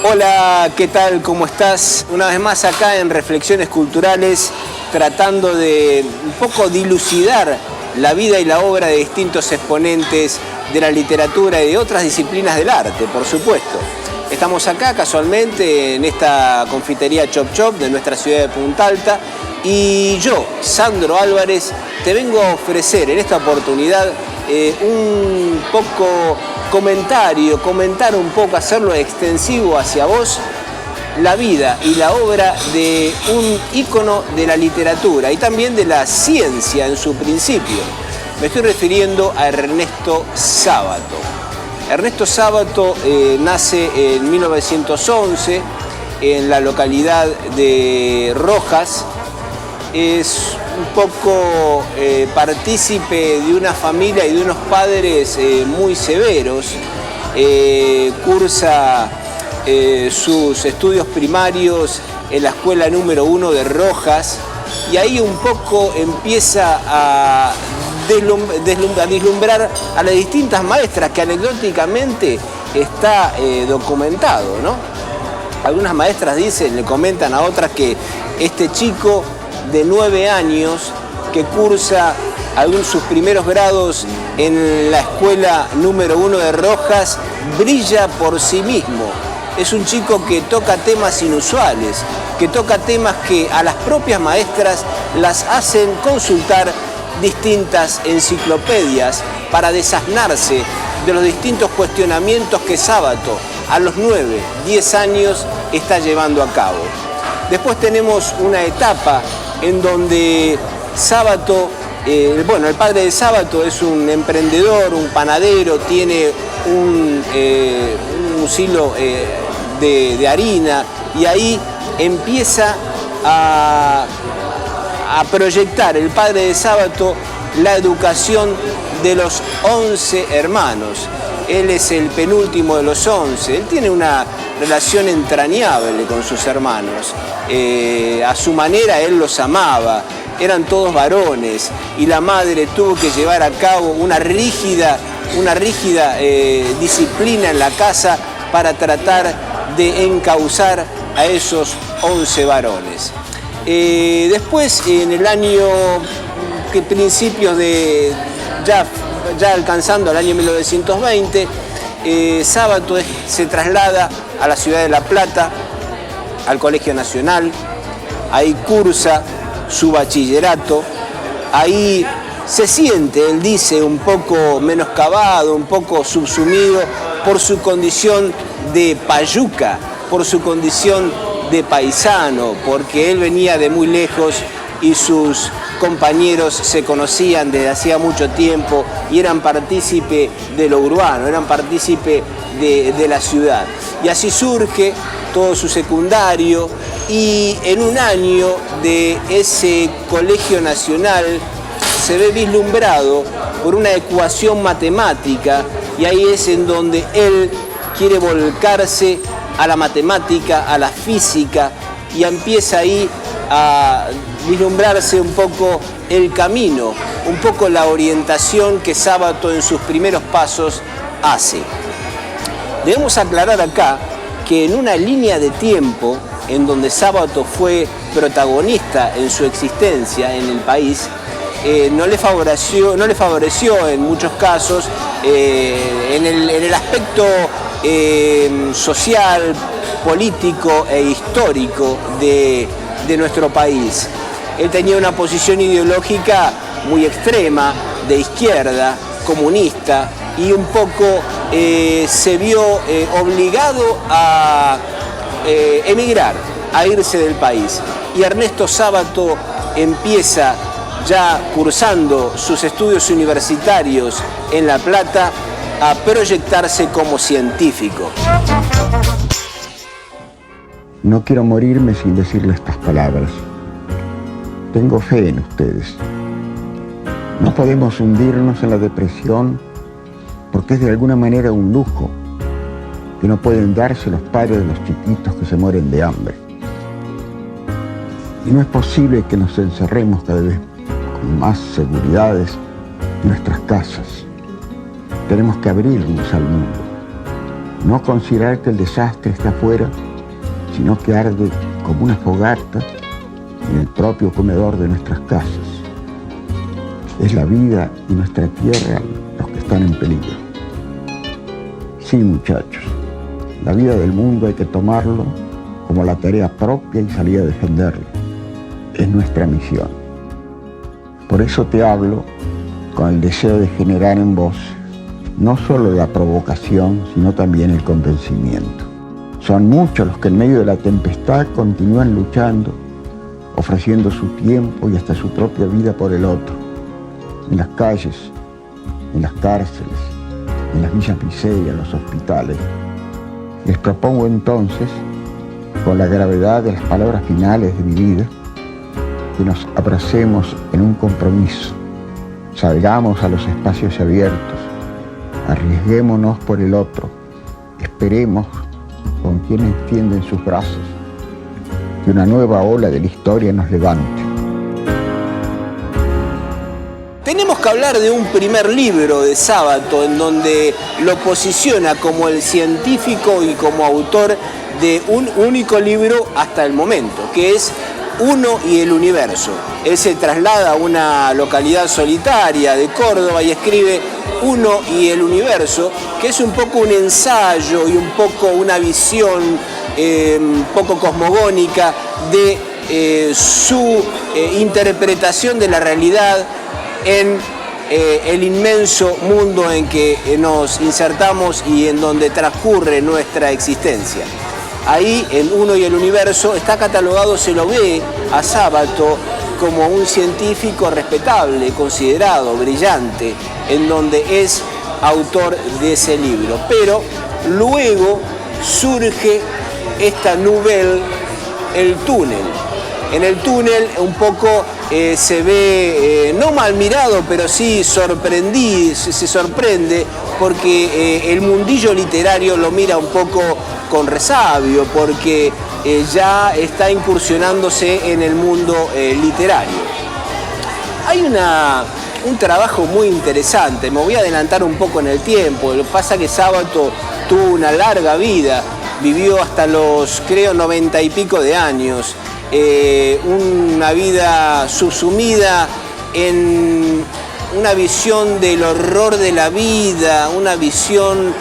Hola, ¿qué tal? ¿Cómo estás? Una vez más acá en Reflexiones Culturales, tratando de un poco dilucidar la vida y la obra de distintos exponentes de la literatura y de otras disciplinas del arte, por supuesto. Estamos acá casualmente en esta confitería Chop Chop de nuestra ciudad de Punta Alta y yo, Sandro Álvarez, te vengo a ofrecer en esta oportunidad un poco comentar un poco, hacerlo extensivo hacia vos, la vida y la obra de un ícono de la literatura y también de la ciencia en su principio. Me estoy refiriendo a Ernesto Sábato. Ernesto Sábato nace en 1911 en la localidad de Rojas. Es un poco partícipe de una familia y de unos padres muy severos. Cursa sus estudios primarios en la escuela número 1 de Rojas y ahí un poco empieza a deslumbrar a las distintas maestras que anecdóticamente está documentado, ¿no? Algunas maestras le comentan a otras que este chico de 9 años que cursa sus primeros grados en la escuela número 1 de Rojas brilla por sí mismo. Es un chico que toca temas inusuales, que toca temas que a las propias maestras las hacen consultar distintas enciclopedias para desasnarse de los distintos cuestionamientos que Sábato a los 9, 10 años está llevando a cabo. Después tenemos una etapa en donde Sábato, el padre de Sábato es un emprendedor, un panadero, tiene un silo de harina y ahí empieza a proyectar el padre de Sábato la educación de los 11 hermanos. Él es el penúltimo de los 11. Él tiene una relación entrañable con sus hermanos. A su manera él los amaba. Eran todos varones y la madre tuvo que llevar a cabo una rígida disciplina en la casa para tratar de encauzar a esos 11 varones. Después, en el año principios de ya alcanzando el año 1920, Sábato se traslada a la ciudad de La Plata, al Colegio Nacional. Ahí cursa su bachillerato. Ahí se siente, él dice, un poco menoscabado, un poco subsumido por su condición de payuca, por su condición de paisano, porque él venía de muy lejos y sus compañeros se conocían desde hacía mucho tiempo y eran partícipe de lo urbano, eran partícipe de la ciudad. Y así surge todo su secundario y en un año de ese colegio nacional se ve vislumbrado por una ecuación matemática y ahí es en donde él quiere volcarse a la matemática, a la física y empieza ahí a vislumbrarse un poco el camino, un poco la orientación que Sábato en sus primeros pasos hace. Debemos aclarar acá que en una línea de tiempo en donde Sábato fue protagonista en su existencia en el país, no le favoreció en muchos casos en el aspecto social, político e histórico de nuestro país. Él tenía una posición ideológica muy extrema, de izquierda, comunista, y un poco se vio obligado a emigrar, a irse del país. Y Ernesto Sábato empieza, ya cursando sus estudios universitarios en La Plata, a proyectarse como científico. No quiero morirme sin decirle estas palabras. Tengo fe en ustedes. No podemos hundirnos en la depresión porque es de alguna manera un lujo que no pueden darse los padres de los chiquitos que se mueren de hambre. Y no es posible que nos encerremos cada vez con más seguridades en nuestras casas. Tenemos que abrirnos al mundo. No considerar que el desastre está afuera, sino que arde como una fogata en el propio comedor de nuestras casas. Es la vida y nuestra tierra los que están en peligro. Sí, muchachos, la vida del mundo hay que tomarlo como la tarea propia y salir a defenderlo. Es nuestra misión. Por eso te hablo con el deseo de generar en vos no solo la provocación, sino también el convencimiento. Son muchos los que en medio de la tempestad continúan luchando, ofreciendo su tiempo y hasta su propia vida por el otro, en las calles, en las cárceles, en las villas miserias, en los hospitales. Les propongo entonces, con la gravedad de las palabras finales de mi vida, que nos abracemos en un compromiso, salgamos a los espacios abiertos, arriesguémonos por el otro, esperemos con quienes extienden sus brazos, que una nueva ola de la historia nos levante. Tenemos que hablar de un primer libro de Sábato en donde lo posiciona como el científico y como autor de un único libro hasta el momento, que es Uno y el Universo. Él se traslada a una localidad solitaria de Córdoba y escribe Uno y el Universo, que es un poco un ensayo y un poco una visión un poco cosmogónica de su interpretación de la realidad en el inmenso mundo en que nos insertamos y en donde transcurre nuestra existencia. Ahí, en Uno y el Universo, está catalogado, se lo ve a Sábato como un científico respetable, considerado, brillante, en donde es autor de ese libro. Pero luego surge esta nouvelle, el túnel. En el túnel un poco se ve, no mal mirado, pero sí se sorprende porque el mundillo literario lo mira un poco con resabio, porque ya está incursionándose en el mundo literario. Hay un trabajo muy interesante, me voy a adelantar un poco en el tiempo, lo que pasa es que Sábato tuvo una larga vida, vivió hasta los, creo, 90 y pico de años, una vida subsumida en una visión del horror de la vida, una visión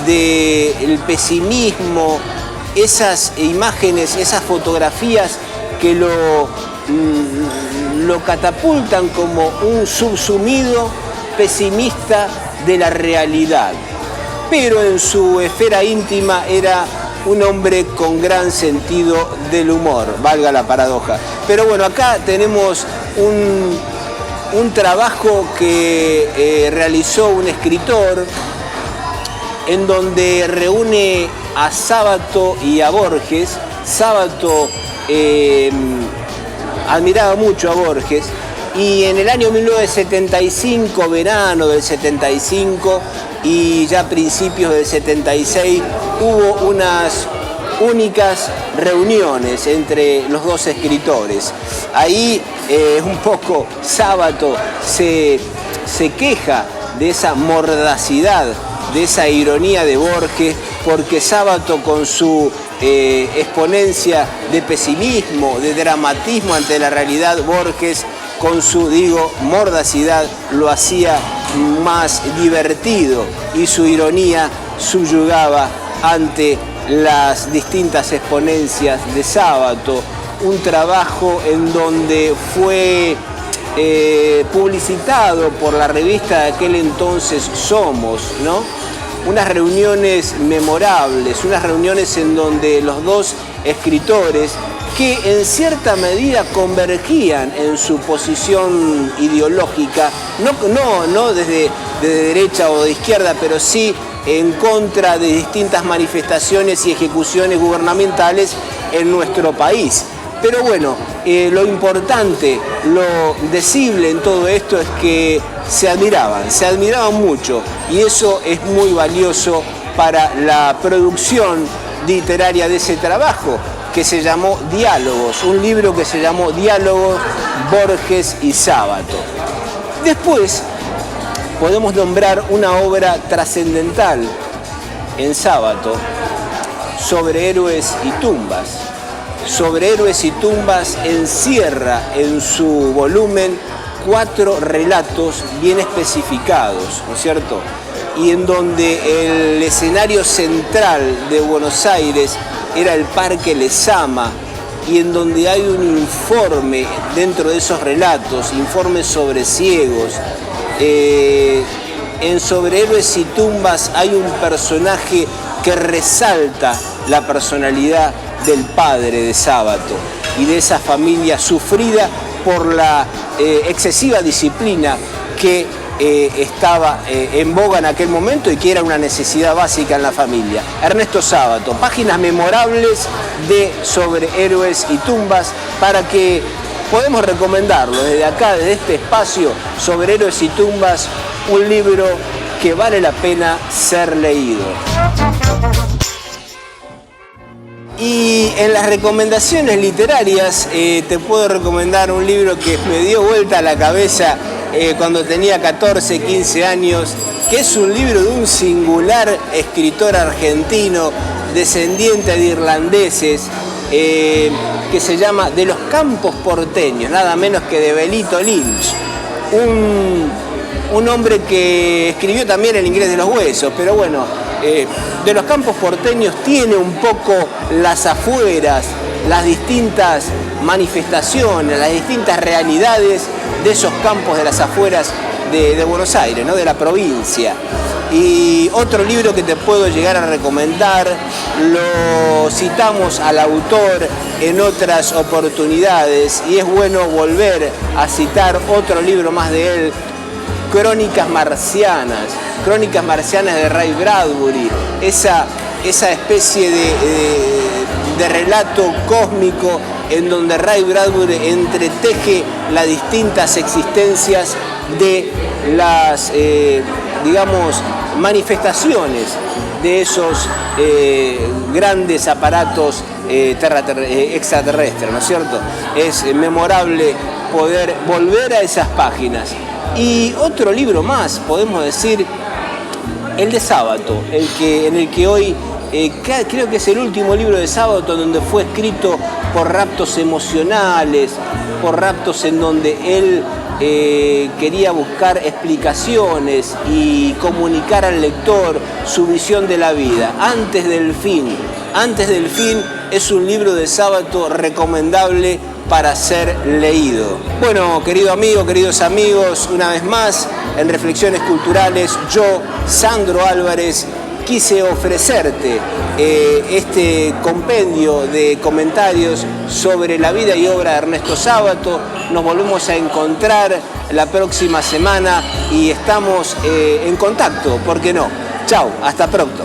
del pesimismo, esas imágenes, esas fotografías que lo catapultan como un subsumido pesimista de la realidad. Pero en su esfera íntima era un hombre con gran sentido del humor, valga la paradoja. Pero bueno, acá tenemos un trabajo que realizó un escritor en donde reúne a Sábato y a Borges. Sábato admiraba mucho a Borges y en el año 1975, verano del 75 y ya principios del 76, hubo unas únicas reuniones entre los dos escritores. Ahí un poco Sábato se queja de esa mordacidad, de esa ironía de Borges, porque Sábato con su exponencia de pesimismo, de dramatismo ante la realidad, Borges con su, mordacidad lo hacía más divertido y su ironía subyugaba ante las distintas exponencias de Sábato. Un trabajo en donde fue publicitado por la revista de aquel entonces Somos, ¿no? Unas reuniones memorables, unas reuniones en donde los dos escritores, que en cierta medida convergían en su posición ideológica, no desde de derecha o de izquierda, pero sí en contra de distintas manifestaciones y ejecuciones gubernamentales en nuestro país. Pero bueno, lo importante, lo decible en todo esto es que se admiraban mucho, y eso es muy valioso para la producción literaria de ese trabajo, que se llamó Diálogos, un libro que se llamó Diálogos, Borges y Sábato. Después podemos nombrar una obra trascendental en Sábato sobre héroes y tumbas. Sobre héroes y tumbas encierra en su volumen 4 relatos bien especificados, ¿no es cierto? Y en donde el escenario central de Buenos Aires era el Parque Lezama, y en donde hay un informe dentro de esos relatos, informes sobre ciegos. En Sobre héroes y tumbas hay un personaje que resalta la personalidad del padre de Sábato y de esa familia sufrida por la excesiva disciplina que estaba en boga en aquel momento y que era una necesidad básica en la familia. Ernesto Sábato, páginas memorables de Sobre héroes y tumbas, para que podemos recomendarlo desde acá, desde este espacio. Sobre héroes y tumbas, un libro que vale la pena ser leído. Y en las recomendaciones literarias te puedo recomendar un libro que me dio vuelta a la cabeza cuando tenía 14, 15 años, que es un libro de un singular escritor argentino, descendiente de irlandeses, que se llama De los campos porteños, nada menos que de Belito Lynch. Un hombre que escribió también El inglés de los huesos, pero bueno, De los campos porteños tiene un poco las afueras, las distintas manifestaciones, las distintas realidades de esos campos de las afueras de Buenos Aires, ¿no? De la provincia. Y otro libro que te puedo llegar a recomendar, lo citamos al autor en otras oportunidades y es bueno volver a citar otro libro más de él, Crónicas Marcianas de Ray Bradbury, esa especie de relato cósmico en donde Ray Bradbury entreteje las distintas existencias de las, digamos, manifestaciones de esos grandes aparatos extraterrestres, ¿no es cierto? Es memorable poder volver a esas páginas. Y otro libro más, podemos decir, el de Sábato, en el que hoy creo que es el último libro de Sábato, donde fue escrito por raptos emocionales, por raptos en donde él quería buscar explicaciones y comunicar al lector su visión de la vida. Antes del fin es un libro de Sábato recomendable para ser leído. Bueno, querido amigo, queridos amigos, una vez más, en Reflexiones Culturales, yo, Sandro Álvarez, quise ofrecerte este compendio de comentarios sobre la vida y obra de Ernesto Sábato. Nos volvemos a encontrar la próxima semana y estamos en contacto, ¿por qué no? Chau, hasta pronto.